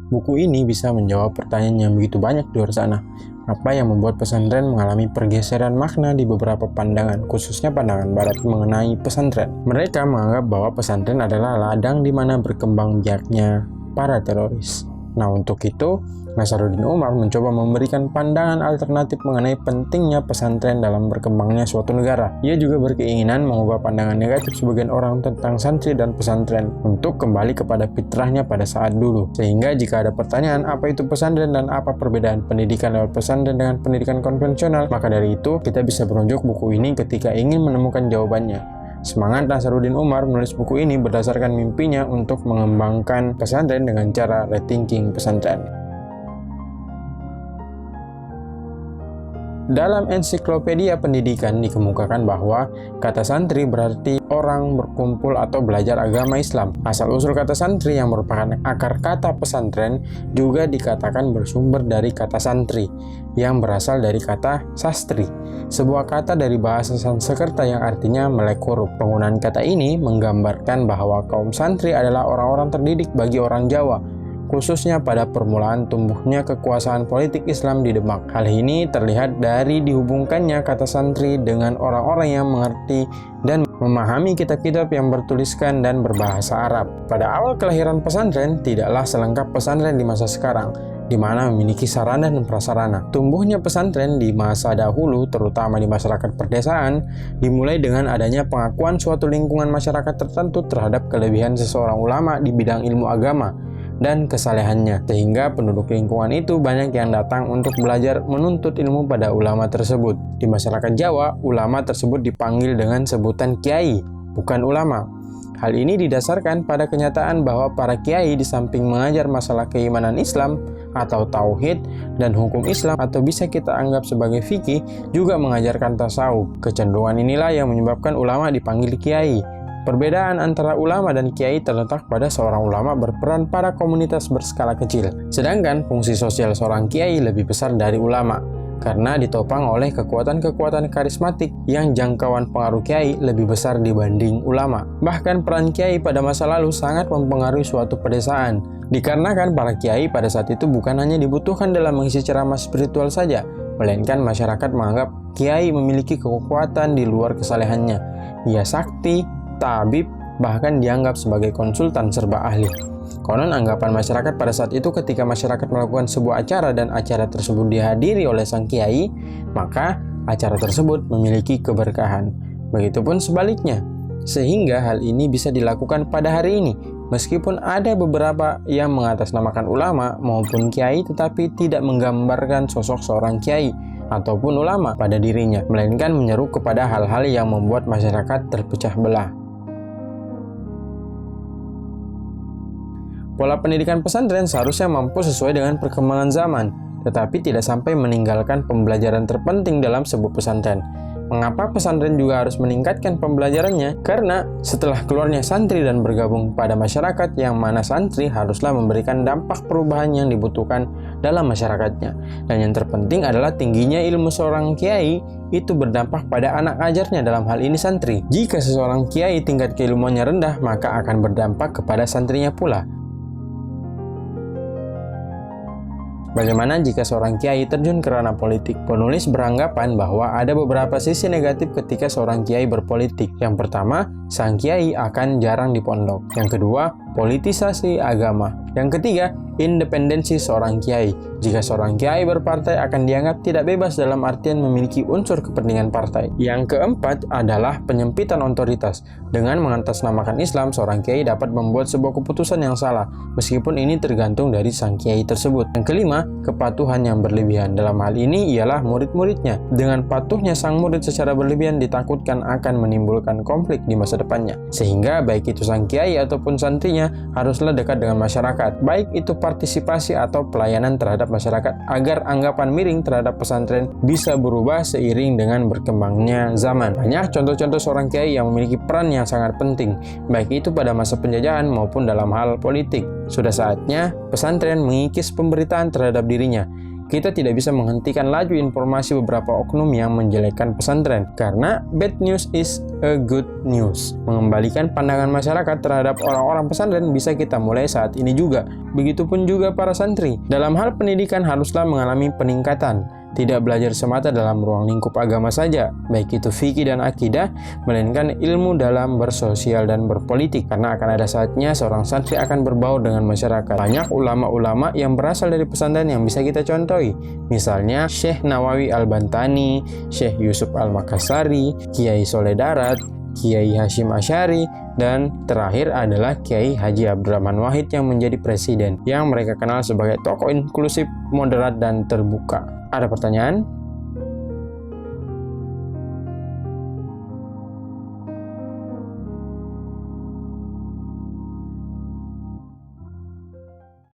Buku ini bisa menjawab pertanyaan yang begitu banyak di luar sana. Apa yang membuat pesantren mengalami pergeseran makna di beberapa pandangan, khususnya pandangan barat mengenai pesantren? Mereka menganggap bahwa pesantren adalah ladang di mana berkembang biaknya para teroris. Nah, untuk itu, Nasaruddin Umar mencoba memberikan pandangan alternatif mengenai pentingnya pesantren dalam berkembangnya suatu negara. Ia juga berkeinginan mengubah pandangan negatif sebagian orang tentang santri dan pesantren untuk kembali kepada fitrahnya pada saat dulu. Sehingga jika ada pertanyaan apa itu pesantren dan apa perbedaan pendidikan lewat pesantren dengan pendidikan konvensional, maka dari itu kita bisa merujuk buku ini ketika ingin menemukan jawabannya. Semangat Nasaruddin Umar menulis buku ini berdasarkan mimpinya untuk mengembangkan pesantren dengan cara rethinking pesantren. Dalam ensiklopedia pendidikan dikemukakan bahwa kata santri berarti orang berkumpul atau belajar agama Islam. Asal-usul kata santri yang merupakan akar kata pesantren juga dikatakan bersumber dari kata santri yang berasal dari kata sastri, sebuah kata dari bahasa Sanskerta yang artinya melek huruf. Penggunaan kata ini menggambarkan bahwa kaum santri adalah orang-orang terdidik bagi orang Jawa, khususnya pada permulaan tumbuhnya kekuasaan politik Islam di Demak. Hal ini terlihat dari dihubungkannya kata santri dengan orang-orang yang mengerti dan memahami kitab-kitab yang bertuliskan dan berbahasa Arab. Pada awal kelahiran pesantren, tidaklah selengkap pesantren di masa sekarang, di mana memiliki sarana dan prasarana. Tumbuhnya pesantren di masa dahulu, terutama di masyarakat perdesaan, dimulai dengan adanya pengakuan suatu lingkungan masyarakat tertentu terhadap kelebihan seseorang ulama di bidang ilmu agama dan kesalehannya, sehingga penduduk lingkungan itu banyak yang datang untuk belajar menuntut ilmu pada ulama tersebut. Di masyarakat Jawa, ulama tersebut dipanggil dengan sebutan kiai, bukan ulama. Hal ini didasarkan pada kenyataan bahwa para kiai di samping mengajar masalah keimanan Islam atau tauhid dan hukum Islam atau bisa kita anggap sebagai fikih, juga mengajarkan tasawuf. Kecenderungan inilah yang menyebabkan ulama dipanggil kiai. Perbedaan antara ulama dan kiai terletak pada seorang ulama berperan pada komunitas berskala kecil, sedangkan fungsi sosial seorang kiai lebih besar dari ulama, karena ditopang oleh kekuatan-kekuatan karismatik yang jangkauan pengaruh kiai lebih besar dibanding ulama. Bahkan peran kiai pada masa lalu sangat mempengaruhi suatu pedesaan, dikarenakan para kiai pada saat itu bukan hanya dibutuhkan dalam mengisi ceramah spiritual saja, melainkan masyarakat menganggap kiai memiliki kekuatan di luar kesalehannya. Ia sakti, tabib, bahkan dianggap sebagai konsultan serba ahli. Konon anggapan masyarakat pada saat itu ketika masyarakat melakukan sebuah acara dan acara tersebut dihadiri oleh sang kiai, maka acara tersebut memiliki keberkahan. Begitupun sebaliknya, sehingga hal ini bisa dilakukan pada hari ini. Meskipun ada beberapa yang mengatasnamakan ulama maupun kiai, tetapi tidak menggambarkan sosok seorang kiai ataupun ulama pada dirinya, melainkan menyeru kepada hal-hal yang membuat masyarakat terpecah belah. Pola pendidikan pesantren seharusnya mampu sesuai dengan perkembangan zaman, tetapi tidak sampai meninggalkan pembelajaran terpenting dalam sebuah pesantren. Mengapa pesantren juga harus meningkatkan pembelajarannya? Karena setelah keluarnya santri dan bergabung pada masyarakat, yang mana santri haruslah memberikan dampak perubahan yang dibutuhkan dalam masyarakatnya. Dan yang terpenting adalah tingginya ilmu seorang kiai itu berdampak pada anak ajarnya, dalam hal ini santri. Jika seseorang kiai tingkat keilmuannya rendah, maka akan berdampak kepada santrinya pula. Bagaimana jika seorang kiai terjun ke ranah politik? Penulis beranggapan bahwa ada beberapa sisi negatif ketika seorang kiai berpolitik. Yang pertama, sang kiai akan jarang di pondok. Yang kedua, politisasi agama. Yang ketiga, independensi seorang kiai. Jika seorang kiai berpartai akan dianggap tidak bebas dalam artian memiliki unsur kepentingan partai. Yang keempat adalah penyempitan otoritas. Dengan mengatasnamakan Islam, seorang kiai dapat membuat sebuah keputusan yang salah, meskipun ini tergantung dari sang kiai tersebut. Yang kelima, kepatuhan yang berlebihan. Dalam hal ini ialah murid-muridnya. Dengan patuhnya sang murid secara berlebihan ditakutkan akan menimbulkan konflik di masa depannya. Sehingga baik itu sang kiai ataupun santrinya haruslah dekat dengan masyarakat, baik itu partisipasi atau pelayanan terhadap masyarakat, agar anggapan miring terhadap pesantren bisa berubah seiring dengan berkembangnya zaman. Banyak contoh-contoh seorang kiai yang memiliki peran yang sangat penting, baik itu pada masa penjajahan maupun dalam hal politik. Sudah saatnya pesantren mengikis pemberitaan terhadap dirinya. kita tidak bisa menghentikan laju informasi beberapa oknum yang menjelekkan pesantren, karena bad news is a good news. Mengembalikan pandangan masyarakat terhadap orang-orang pesantren bisa kita mulai saat ini juga. Begitupun juga para santri. Dalam hal pendidikan haruslah mengalami peningkatan. Tidak belajar semata dalam ruang lingkup agama saja, baik itu fikih dan akidah, melainkan ilmu dalam bersosial dan berpolitik, karena akan ada saatnya seorang santri akan berbaur dengan masyarakat. Banyak ulama-ulama yang berasal dari pesantren yang bisa kita contohi, misalnya Syekh Nawawi Al-Bantani, Syekh Yusuf Al-Makassari, Kiai Soleh Darat, Kiai Hashim Asy'ari, dan terakhir adalah Kiai Haji Abdurrahman Wahid yang menjadi presiden, yang mereka kenal sebagai tokoh inklusif, moderat, dan terbuka. Ada pertanyaan?